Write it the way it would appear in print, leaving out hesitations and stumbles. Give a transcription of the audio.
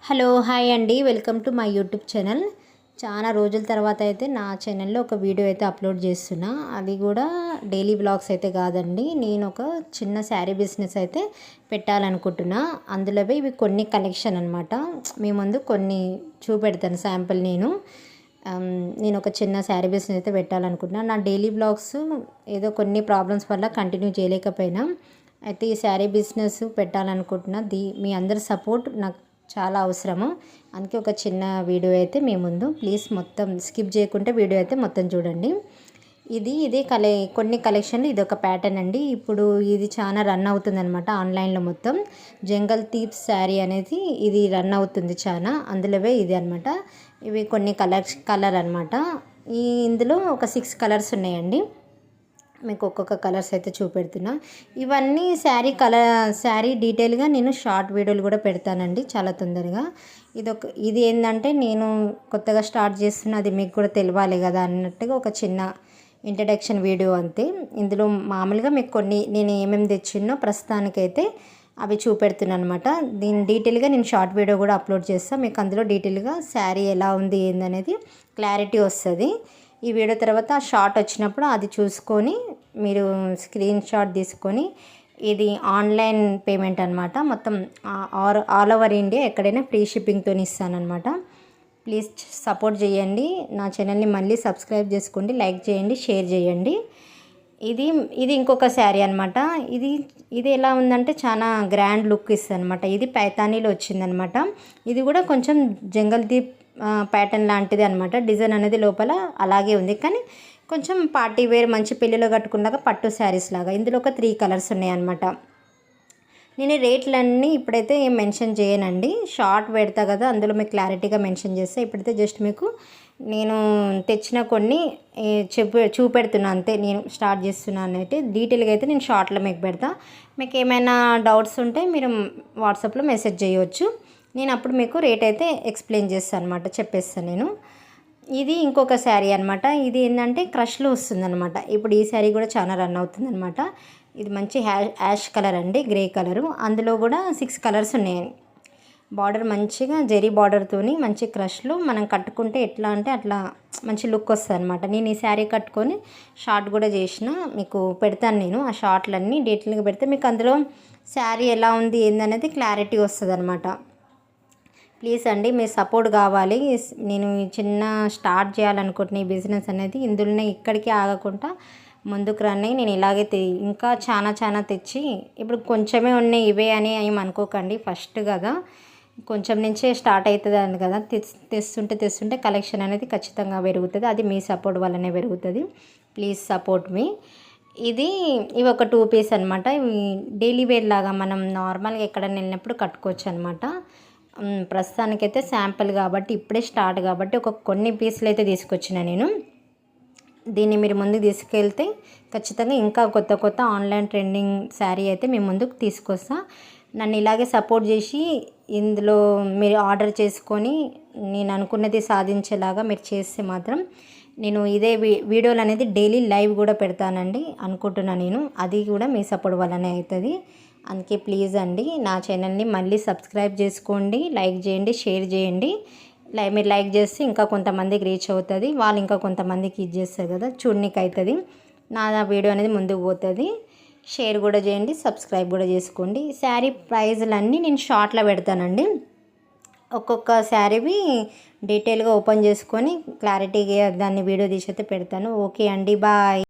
Hello hi అండి, welcome to my YouTube channel. చాలా రోజుల తర్వాత అయితే నా ఛానల్లో ఒక వీడియో అయితే అప్లోడ్ చేస్తున్నా. అది కూడా డైలీ వ్లాగ్స్ అయితే కాదండి. నేను ఒక చిన్న శారీ బిజినెస్ అయితే పెట్టాలనుకుంటున్నా. అందులో ఇవి కొన్ని కలెక్షన్ అనమాట. మీ ముందు కొన్ని చూపెడతాను శాంపుల్. నేను ఒక చిన్న శారీ బిజినెస్ అయితే పెట్టాలనుకుంటున్నా. నా డైలీ వ్లాగ్స్ ఏదో కొన్ని ప్రాబ్లమ్స్ వల్ల కంటిన్యూ చేయలేకపోయినా అయితే ఈ శారీ బిజినెస్ పెట్టాలనుకుంటున్నా. మీ అందరి సపోర్ట్ నాకు చాలా అవసరము. అందుకే ఒక చిన్న వీడియో అయితే మీ ముందు. ప్లీజ్ మొత్తం స్కిప్ చేయకుంటే వీడియో అయితే మొత్తం చూడండి. ఇదే కొన్ని కలెక్షన్లు ఇది ఒక ప్యాటర్న్ అండి. ఇప్పుడు ఇది చాలా రన్ అవుతుంది అనమాట ఆన్లైన్లో. మొత్తం జంగల్ థీప్స్ శారీ అనేది ఇది రన్ అవుతుంది చాలా. అందులోవే ఇది అనమాట. ఇవి కొన్ని కలర్ అనమాట. ఇందులో ఒక 6 కలర్స్ ఉన్నాయండి. మీకు ఒక్కొక్క కలర్స్ అయితే చూపెడుతున్నా. ఇవన్నీ శారీ డీటెయిల్గా నేను షార్ట్ వీడియోలు కూడా పెడతానండి చాలా తొందరగా. ఇది ఏంటంటే నేను కొత్తగా స్టార్ట్ చేస్తున్నా, అది మీకు కూడా తెలియాలి కదా అన్నట్టుగా ఒక చిన్న ఇంట్రడక్షన్ వీడియో అంతే. ఇందులో మామూలుగా మీకు నేను ఏమేమి తెచ్చిన్నో ప్రస్తుతానికైతే అవి చూపెడుతున్నాను అనమాట. దీని డీటెయిల్గా నేను షార్ట్ వీడియో కూడా అప్లోడ్ చేస్తాను. మీకు అందులో డీటెయిల్గా శారీ ఎలా ఉంది ఏందనేది క్లారిటీ వస్తుంది. ఈ వీడియో తర్వాత ఆ షార్ట్ వచ్చినప్పుడు అది చూసుకొని మీరు స్క్రీన్ షాట్ తీసుకొని, ఇది ఆన్లైన్ పేమెంట్ అనమాట. మొత్తం ఆల్ ఓవర్ ఇండియా ఎక్కడైనా ఫ్రీ షిప్పింగ్తో ఇస్తానమాట. ప్లీజ్ సపోర్ట్ చేయండి. నా ఛానల్ని మళ్ళీ సబ్స్క్రైబ్ చేసుకోండి, లైక్ చేయండి, షేర్ చేయండి. ఇది ఇంకొక శారీ అనమాట. ఇది ఎలా ఉందంటే చాలా గ్రాండ్ లుక్ ఇస్తుంది అనమాట. ఇది పైతానీలో వచ్చిందనమాట. ఇది కూడా కొంచెం జంగల్ దీప్ ప్యాటర్న్ లాంటిది అనమాట. డిజైన్ అనేది లోపల అలాగే ఉంది, కానీ కొంచెం పార్టీ వేర్ మంచి పెళ్ళిలో కట్టుకున్నాక పట్టు శారీస్ లాగా. ఇందులో ఒక 3 కలర్స్ ఉన్నాయన్నమాట. నేను రేట్లన్నీ ఇప్పుడైతే ఏం మెన్షన్ చేయనండి. షార్ట్ పెడతా కదా, అందులో మీకు క్లారిటీగా మెన్షన్ చేస్తే. ఇప్పుడైతే జస్ట్ మీకు నేను తెచ్చిన కొన్ని చూపెడుతున్నా అంతే. నేను స్టార్ట్ చేస్తున్నాను అయితే. డీటెయిల్గా అయితే నేను షార్ట్లో మీకు పెడతా. మీకు ఏమైనా డౌట్స్ ఉంటే మీరు వాట్సాప్లో మెసేజ్ చేయవచ్చు. నేను అప్పుడు మీకు రేట్ అయితే ఎక్స్ప్లెయిన్ చేస్తాను అనమాట, చెప్పేస్తాను నేను. ఇది ఇంకొక శారీ అనమాట. ఇది ఏంటంటే క్రష్లో వస్తుందన్నమాట. ఇప్పుడు ఈ శారీ కూడా చాలా రన్ అవుతుందన్నమాట. ఇది మంచి యాష్ కలర్ అండి, గ్రే కలరు. అందులో కూడా 6 కలర్స్ ఉన్నాయి. బార్డర్ మంచిగా జెరీ బార్డర్తోని మంచి క్రష్లో మనం కట్టుకుంటే ఎట్లా అంటే అట్లా మంచి లుక్ వస్తుంది అనమాట. నేను ఈ శారీ కట్టుకొని షార్ట్ కూడా చేసిన, మీకు పెడతాను నేను. ఆ షార్ట్లన్నీ డీటెయిల్గా పెడితే మీకు అందులో శారీ ఎలా ఉంది ఏందనేది క్లారిటీ వస్తుంది అనమాట. ప్లీజ్ అండి, మీ సపోర్ట్ కావాలి. నేను చిన్న స్టార్ట్ చేయాలనుకుంటున్న ఈ బిజినెస్ అనేది ఇందులోనే ఇక్కడికి ఆగకుండా ముందుకు రన్ అయ్యి నేను ఇలాగే ఇంకా చాలా తెచ్చి, ఇప్పుడు కొంచెమే ఉన్నాయి ఇవే అని ఏం అనుకోకండి. ఫస్ట్ కదా, కొంచెం నుంచే స్టార్ట్ అవుతుంది అని కదా. తెస్తుంటే కలెక్షన్ అనేది ఖచ్చితంగా పెరుగుతుంది. అది మీ సపోర్ట్ వల్లనే పెరుగుతుంది. ప్లీజ్ సపోర్ట్ మీ. ఇవి ఒక 2 పీస్ అనమాట. ఇవి డైలీ వేర్ లాగా మనం నార్మల్గా ఎక్కడైనా వెళ్ళినప్పుడు కట్టుకోవచ్చు అనమాట. ప్రస్తుతానికైతే శాంపుల్ కాబట్టి, ఇప్పుడే స్టార్ట్ కాబట్టి కొన్ని పీసులు అయితే తీసుకొచ్చిన నేను. దీన్ని మీరు ముందుకు తీసుకెళ్తే ఖచ్చితంగా ఇంకా కొత్త ఆన్లైన్ ట్రెండింగ్ శారీ అయితే మేము ముందుకు తీసుకొస్తా. నన్ను ఇలాగే సపోర్ట్ చేసి ఇందులో మీరు ఆర్డర్ చేసుకొని నేను అనుకున్నది సాధించేలాగా మీరు చేస్తే మాత్రం నేను ఇదే వీడియోలు అనేది డైలీ లైవ్ కూడా పెడతానండి అనుకుంటున్నాను నేను. అది కూడా మీ సపోర్ట్ వల్లనే అవుతుంది. అందుకే ప్లీజ్ అండి, నా ఛానల్ని మళ్ళీ సబ్స్క్రైబ్ చేసుకోండి, లైక్ చేయండి, షేర్ చేయండి. మీరు లైక్ చేస్తే ఇంకా కొంతమందికి రీచ్ అవుతుంది. వాళ్ళు ఇంకా కొంతమందికి ఇది చేస్తారు కదా, చూడనికి అవుతుంది. నా వీడియో అనేది ముందుకు పోతుంది. షేర్ కూడా చేయండి, సబ్స్క్రైబ్ కూడా చేసుకోండి. శారీ ప్రైజులన్నీ నేను షార్ట్లో పెడతానండి. ఒక్కొక్క శారీవి డీటెయిల్గా ఓపెన్ చేసుకొని క్లారిటీగా దాన్ని వీడియో తీసి అయితే పెడతాను. ఓకే అండి, బాయ్.